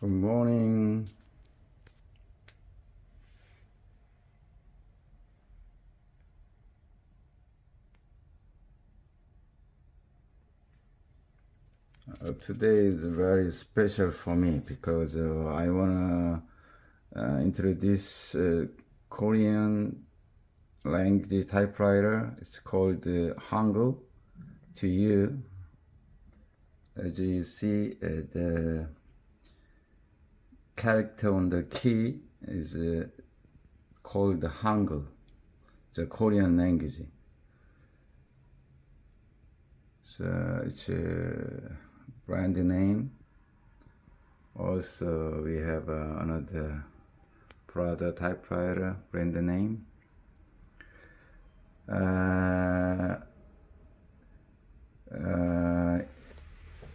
Good morning. Today is very special for me because I want to introduce Korean language typewriter. It's called Hangul to you. As you see, the character on the key is called Hangul, the Korean language. So it's a brand name. Also, we have another Prada typewriter brand name.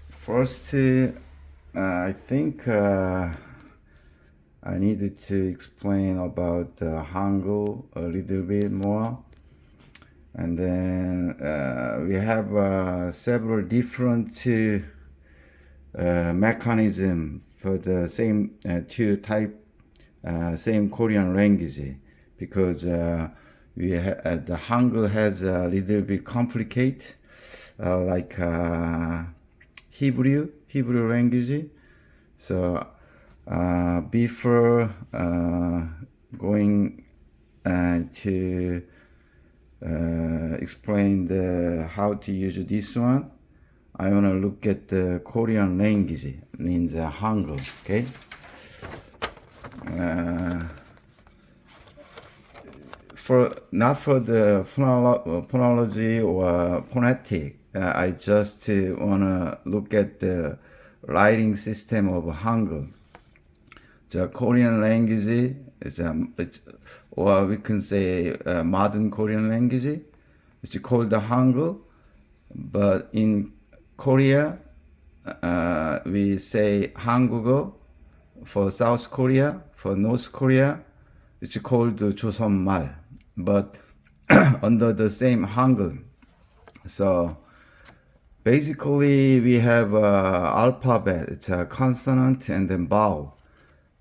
First, I think I needed to explain about Hangul a little bit more. And then we have several different mechanism for the same two type, same Korean language, because we the Hangul has a little bit complicated, like Hebrew language. So before going to explain how to use this one, I want to look at the Korean language, means Hangul, okay? Not for the phonology or phonetic, I just want to look at the writing system of Hangul. The Korean language is or we can say modern Korean language. It's called the Hangul, but in Korea we say Hangugo. For South Korea, for North Korea, it's called 조선말, but under the same Hangul. So basically we have alphabet. It's a consonant and then vowel.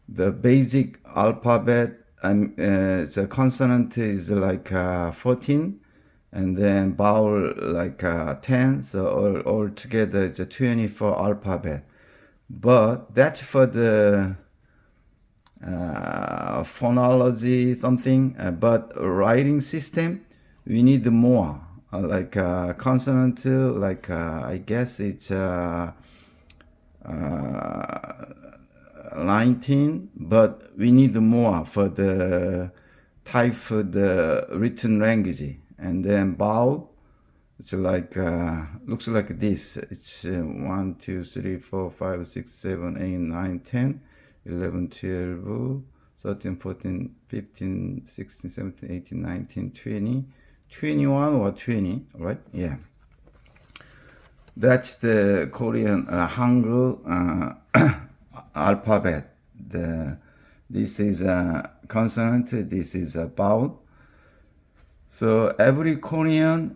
The basic alphabet, the consonant is like 14, and then vowel like 10. So all together it's a 24 alphabet. But that's for the phonology something. But writing system, we need more. Like consonant, like I guess it's 19, but we need more for the type for the written language. And then vowel, it's like looks like this. It's 1, 2, 3, 4, 5, 6, 7, 8, 9, 10, 11, 12, 13, 14, 15, 16, 17, 18, 19, 20, 21 or 20, right? Yeah. That's the Korean Hangul alphabet. This is a consonant, this is a vowel. So every Korean,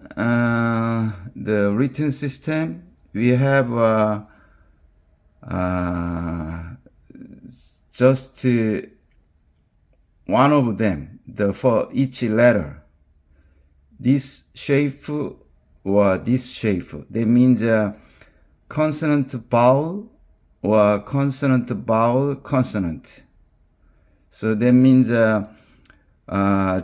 the written system, we have just one of them, for each letter. This shape or this shape. That means consonant vowel or consonant vowel consonant. So that means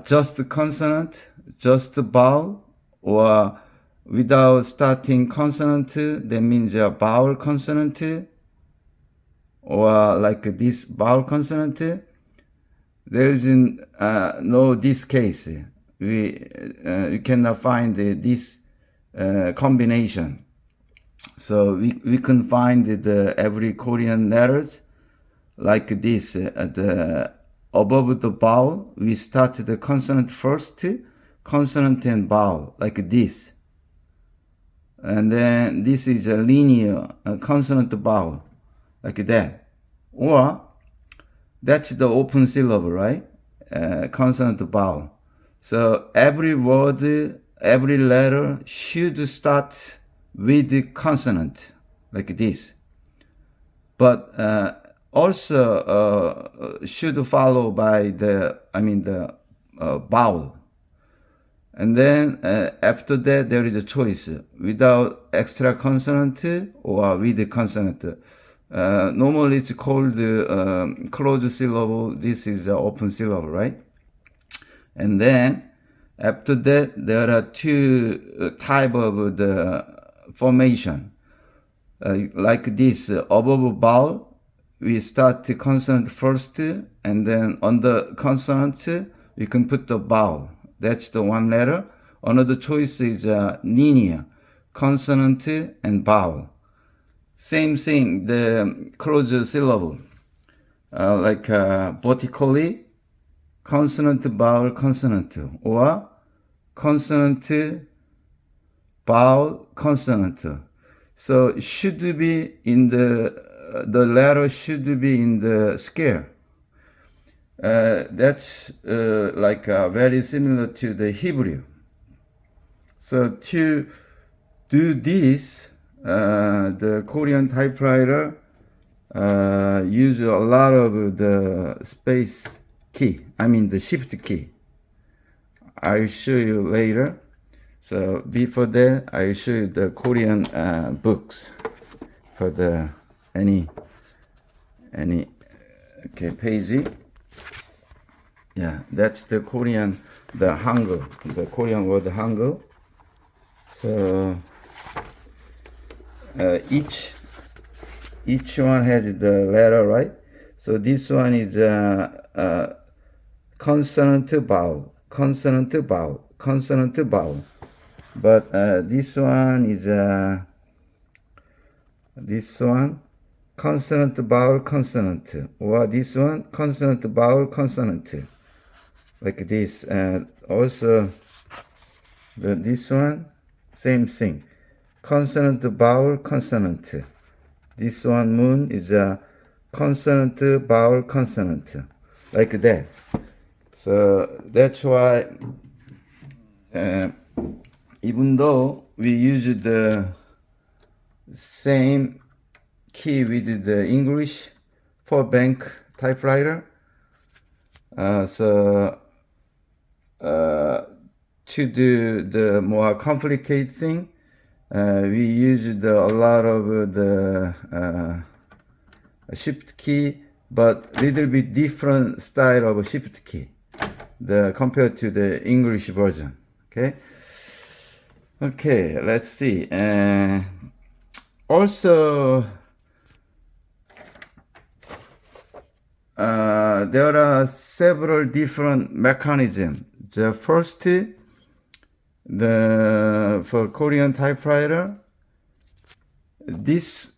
just consonant, just vowel, or without starting consonant, that means a vowel consonant, or like this vowel consonant. There is no this case. We cannot find this combination. So we can find every Korean letters like this. Above the vowel, we start the consonant first, consonant and vowel, like this. And then this is a linear consonant vowel, like that. Or that's the open syllable, right? Consonant vowel. So every word, every letter should start with the consonant, like this. But also should follow by the vowel. And then after that, there is a choice without extra consonant or with consonant. Normally it's called closed syllable. This is an open syllable, right? And then after that, there are two type of the formation. Like this, above vowel, we start the consonant first, and then under consonant, we can put the vowel. That's the one letter. Another choice is linear, consonant and vowel. Same thing, the closed syllable, like vertically, consonant, vowel, consonant, or consonant, vowel, consonant. So should be in the letter should be in the scale. That's like very similar to the Hebrew. So to do this, the Korean typewriter use a lot of the space key. The shift key. I'll show you later. So before that, I'll show you the Korean books for the any page. Yeah, that's the Korean, the Hangul, the Korean word Hangul. So each one has the letter, right? So this one is consonant vowel, consonant vowel, consonant vowel. But this one is consonant vowel consonant, or this one consonant vowel consonant, like this. And also this one, same thing, consonant vowel consonant. This one moon is a consonant vowel consonant, like that. So that's why even though we use the same key with the English for bank typewriter, so to do the more complicated thing, we use a lot of the shift key, but little bit different style of shift key compared to the English version. Okay, let's see. Also, there are several different mechanisms. The first, for Korean typewriter, this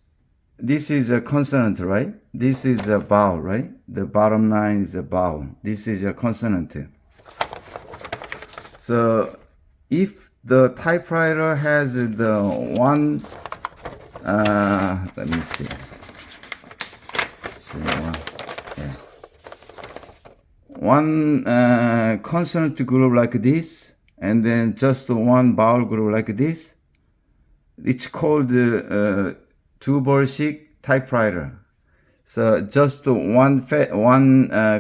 is a consonant, right? This is a vowel, right? The bottom line is a vowel. This is a consonant. So if the typewriter has the one, let me see. One consonant group like this, and then just one vowel group like this. It's called two-version typewriter. So just one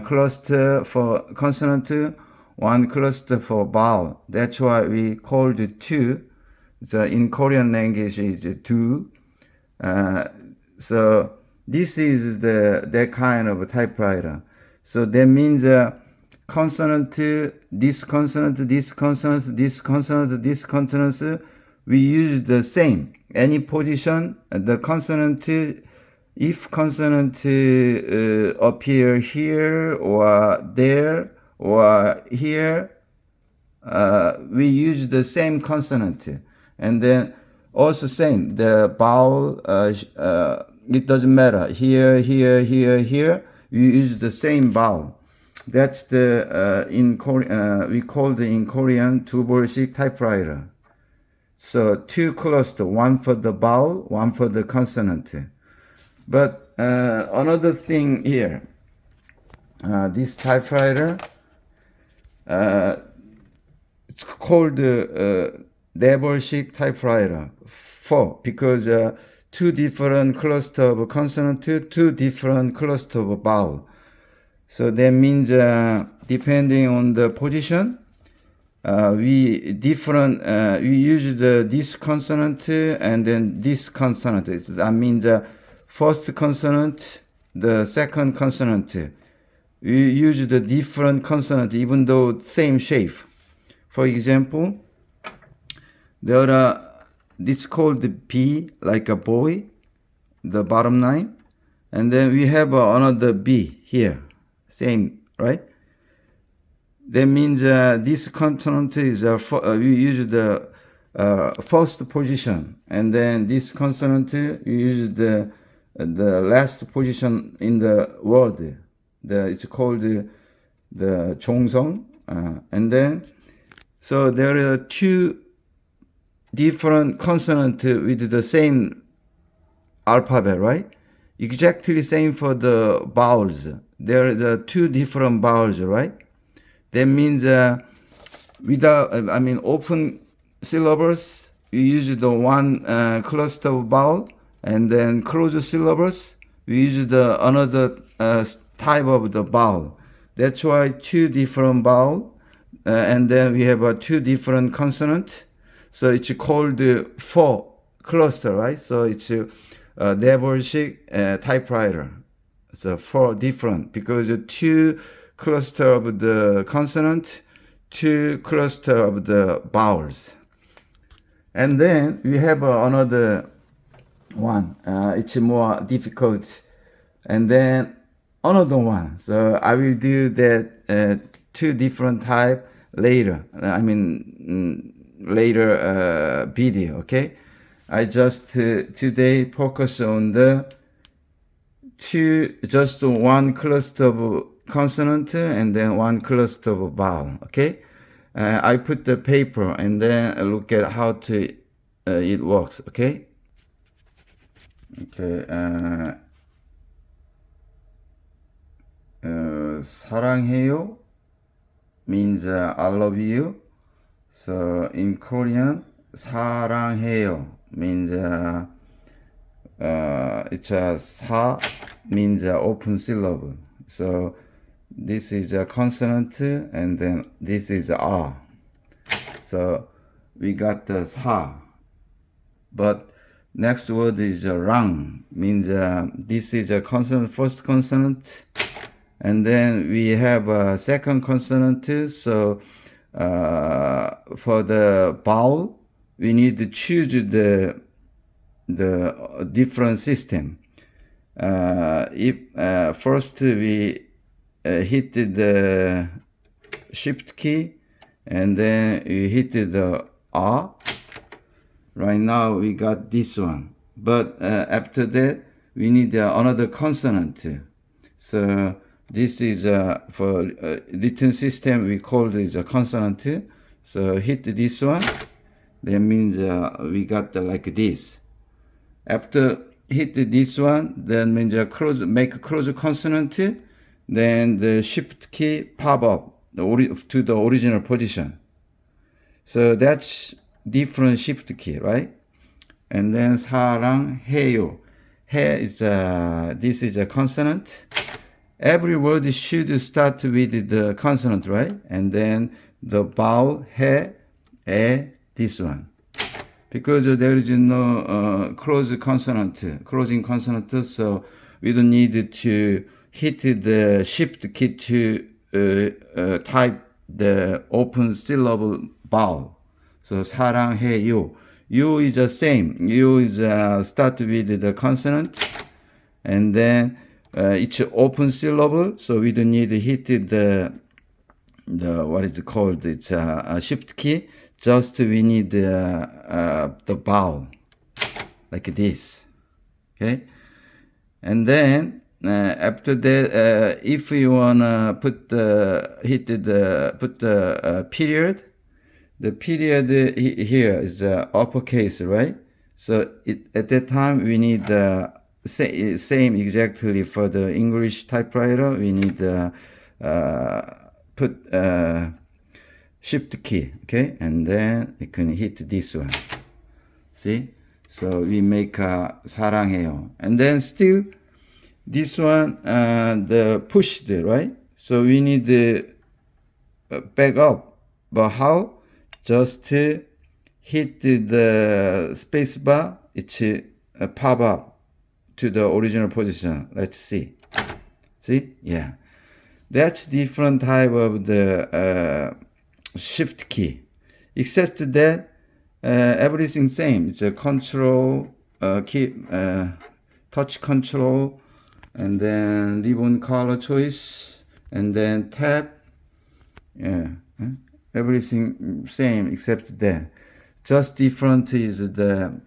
cluster for consonant, one cluster for vowel. That's why we called it two. So in Korean language is two. So this is that kind of typewriter. So that means consonant, this consonant, this consonant, this consonant, this consonant, we use the same. Any position, the consonant, if consonant appear here or there or here, we use the same consonant. And then also same, the vowel, it doesn't matter, here, here, here, here, you use the same vowel. That's the in Korean we call the in Korean two-version typewriter. So two cluster, one for the vowel, one for the consonant. But another thing here, this typewriter, it's called double-shift typewriter because two different cluster of consonant, two different cluster of vowel. So that means depending on the position, we use this consonant and then this consonant. That means first consonant, the second consonant. We use the different consonant even though same shape. For example, there are this called B, like a boy, the bottom line, and then we have another B here, same, right? That means this consonant is we use the first position, and then this consonant we use the last position in the word. It's called the 종성, and then so there are two different consonants with the same alphabet, right? Exactly same for the vowels. There are two different vowels, right? That means without, open syllables, we use the one cluster of vowel, and then closed syllables, we use the another type of the vowel. That's why two different vowel, and then we have two different consonant. So it's called four cluster, right? So it's 네번씩 typewriter. So four different, because two cluster of the consonant, two cluster of the vowels. And then we have another one. It's more difficult. And then another one. So I will do that two different type later. Later video, okay? I just today focus on the just one cluster of consonant and then one cluster of vowel, okay? I put the paper and then look at how to it works, okay? Okay. 사랑해요 means I love you. So in Korean, 사랑해요 means it's a 사 means open syllable. So this is a consonant and then this is a. So we got the 사. But next word is 랑 means this is a consonant, first consonant, and then we have a second consonant. So for the vowel, we need to choose the different system. If first we hit the shift key and then we hit the R. Right now we got this one, but after that we need another consonant. So this is for written system we call it a consonant. So hit this one, that means we got like this. After hit this one, then means make a close consonant, then the shift key pop up to the original position. So that's different shift key, right? And then 사랑해요. 해 is this is a consonant. Every word should start with the consonant, right? And then the vowel 해, 에, this one. Because there is no closing consonant, so we don't need to hit the shift key to type the open syllable vowel. So 사랑해요. You is the same. You is start with the consonant, and then it's open syllable, so we don't need to hit the what is it called? It's a shift key. Just we need the vowel like this, okay? And then after that, if you wanna put the period. The period here is uppercase, right? So at that time we need the same exactly for the English typewriter. We need put shift key, okay? And then you can hit this one. See? So we make 사랑해요. And then still this one the pushed, right? So we need back up. But how? Just hit the space bar. It's pop up to the original position. Let's see. See? Yeah. That's different type of the shift key. Except that everything same. It's a control key, touch control, and then ribbon color choice, and then tap. Yeah, everything same except that. Just different is the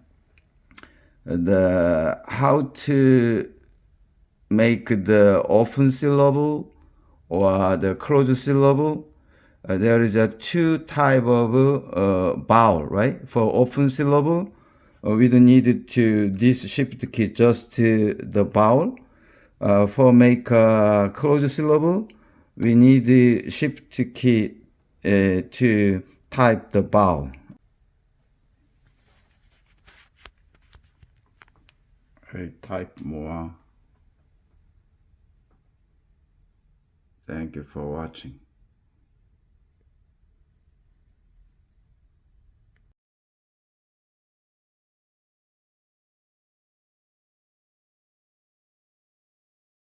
how to make the open syllable or the closed syllable. There is a two type of vowel, right? For open syllable, we don't need to this shift key, just the vowel. For make a closed syllable, we need the shift key to type the vowel. I type more. Thank you for watching.